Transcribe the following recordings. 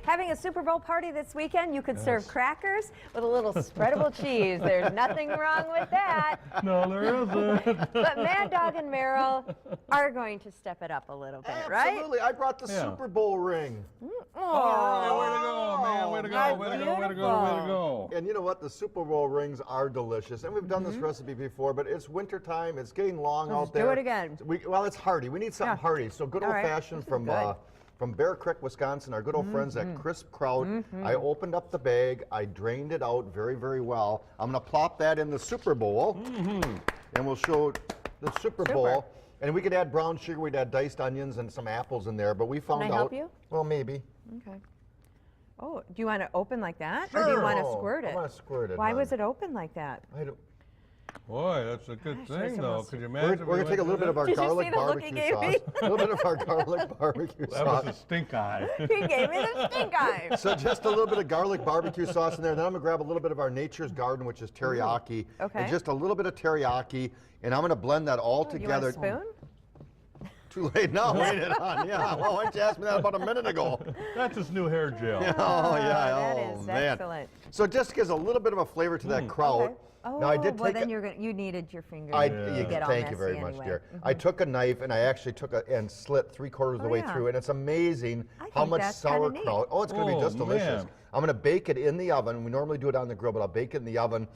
Having a Super Bowl party this weekend, you could serve crackers with a little spreadable cheese. There's nothing wrong with that. No, there isn't. But Mad Dog and Merrill are going to step it up a little bit, right? Absolutely. I brought the Super Bowl ring. All right, way to go, man. Way to go, way to go, way to go, way to go. And you know what? The Super Bowl rings are delicious. And we've done this recipe before, but it's wintertime. It's getting long out there. Do it again. Well, it's hearty. We need something hearty. So good old-fashioned from Bear Creek, Wisconsin, our good old friends at Crisp Kraut. I opened up the bag. I drained it out very, very well. I'm going to plop that in the Super Bowl. And we'll show the Super Bowl. And we could add brown sugar. We'd add diced onions and some apples in there. But we found out. Can I help you? Well, maybe. Okay. Oh, do you want to open like that? Sure. Or do you want to squirt it? I want to squirt it. Why was it open like that? I don't. Boy, that's a good thing, though. Could you imagine? We're going to take a little bit of our garlic barbecue sauce. A little bit of our garlic barbecue sauce. That was a stink eye. He gave me the stink eye. So just a little bit of garlic barbecue sauce in there. Then I'm going to grab a little bit of our Nature's Garden, which is teriyaki. Okay. And just a little bit of teriyaki. And I'm going to blend that all together. You want a spoon? Too late now. Wait it on. Yeah. Well, why didn't you ask me that about a minute ago? That's his new hair gel. Oh, yeah. That Oh, is man. excellent. So it just gives a little bit of a flavor to that kraut. Okay. Oh, now, I did well, take then you needed your finger I, to get all thank you very messy much, anyway. dear. I took a knife and I actually took and slit 3/4 of the way through, and it's amazing how think much that's kinda neat. sauerkraut. Oh, it's going to be just delicious. Man. I'm going to bake it in the oven. We normally do it on the grill, but I'll bake it in the oven,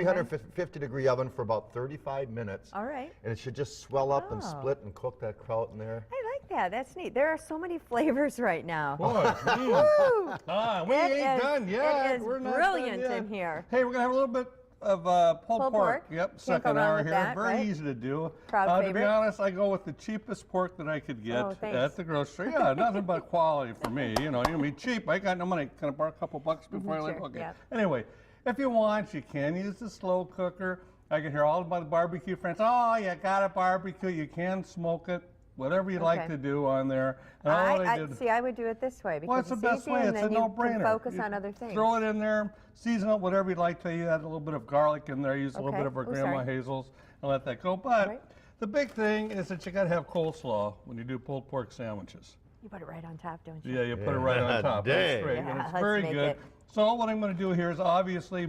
350-degree oven for about 35 minutes. All right. And it should just swell up and split and cook that kraut in there. I like that. That's neat. There are so many flavors right now. Boy, Woo! we It ain't is- done yet. It is We're not brilliant done yet. in here. Hey, we're going to have a little bit of pulled pork. Yep, Can't go second wrong hour with here. that, Very right? easy to do. Crowd To be favorite. honest, I go with the cheapest pork that I could get thanks. at the grocery. Yeah, nothing but quality for me. You know, you can be cheap. I got no money. Can I borrow a couple bucks before I leave? Sure, Okay. yeah. Anyway, if you want, you can use the slow cooker. I can hear all about the barbecue friends. Oh, you got to barbecue. You can smoke it. Whatever you like to do on there. And all I did, See, I would do it this way because well, it's the best easy way. and It's a then you no-brainer. can focus You on other things. Throw it in there, season it whatever you'd like to. You add a little bit of garlic in there. Use a little bit of our Grandma Hazel's and let that go. But the big thing is that you got to have coleslaw when you do pulled pork sandwiches. You put it right on top, don't you? Yeah, you put it right on top. That's great. Yeah, And it's let's very make good. it. So what I'm going to do here is obviously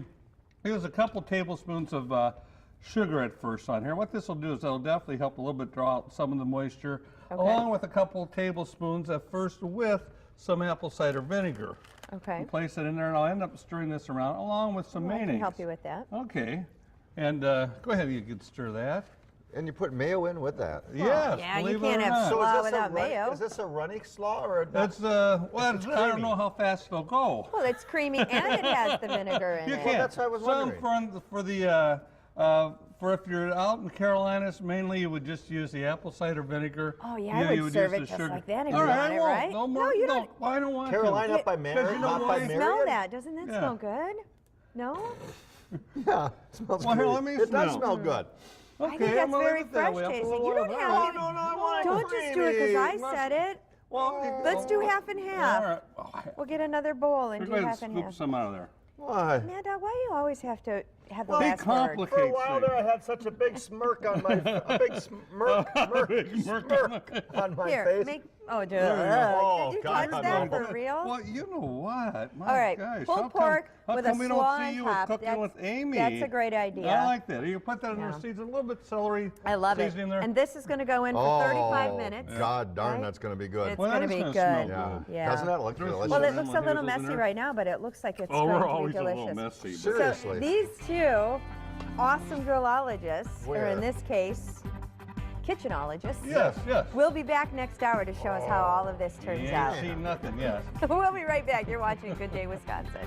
use a couple tablespoons of sugar at first on here. What this will do is it'll definitely help a little bit draw out some of the moisture, along with a couple tablespoons at first with some apple cider vinegar. Okay. And place it in there, and I'll end up stirring this around along with some I mayonnaise. can help you with that. Okay. And go ahead, you can stir that. And you put mayo in with that. Yes, Yeah, you believe it can't or have not. slaw without mayo. Is this a runny slaw or a That's well, I don't know how fast they'll go. Well, it's creamy and it has the vinegar in You it. can. that's what I was Some wondering. for if you're out in Carolinas, mainly you would just use the apple cider vinegar. Oh, yeah, I you would serve use it the just sugar. like that if All you right, want I it, won't. right? No more. No, you don't. I don't want Carolina to. up by Mary, you know not why? by Smell Marion? that. Doesn't that smell good? No? Yeah, it smells Well, here, great. let me It does smell. smell good. I think Okay, that's I'm gonna very leave it that fresh way. I'll put a tasting. little You don't bit- have Oh, to. no, I want it Don't just do it because I creamy. said it. Well, Let's do half and half. All right. Oh, We'll get another bowl and we're do going to half and scoop half. some out of there. Why? Amanda, why do you always have to have the Well, last word? complicate For a while things. there, I had such a big smirk on my smirk on my Here, face. make. Oh, dude. Oh, Did you God, touch no. that for real? Well, you know what? My All right, gosh. pulled how pork come with a we slaw don't on see you top. cooking with Amy? That's a great idea. I like that. You put that in Yeah. the season, a little bit celery. I love it. seasoning there. And this is going to go in for 35 minutes. God darn, right? that's going to be good. It's Well, going to that be is good. gonna smell Yeah. Yeah. Doesn't that look Well, delicious? Well, it Some looks a lemon little hazel's in messy there. right now, but it looks like it's Oh, going we're to be always a delicious. little messy. Sure. But Seriously. So these two awesome grillologists, or Where? in this case, kitchenologists, yes, yes. we'll be back next hour to show us how all of this You turns ain't out. seen nothing yet. We'll be right back. You're watching Good Day Wisconsin.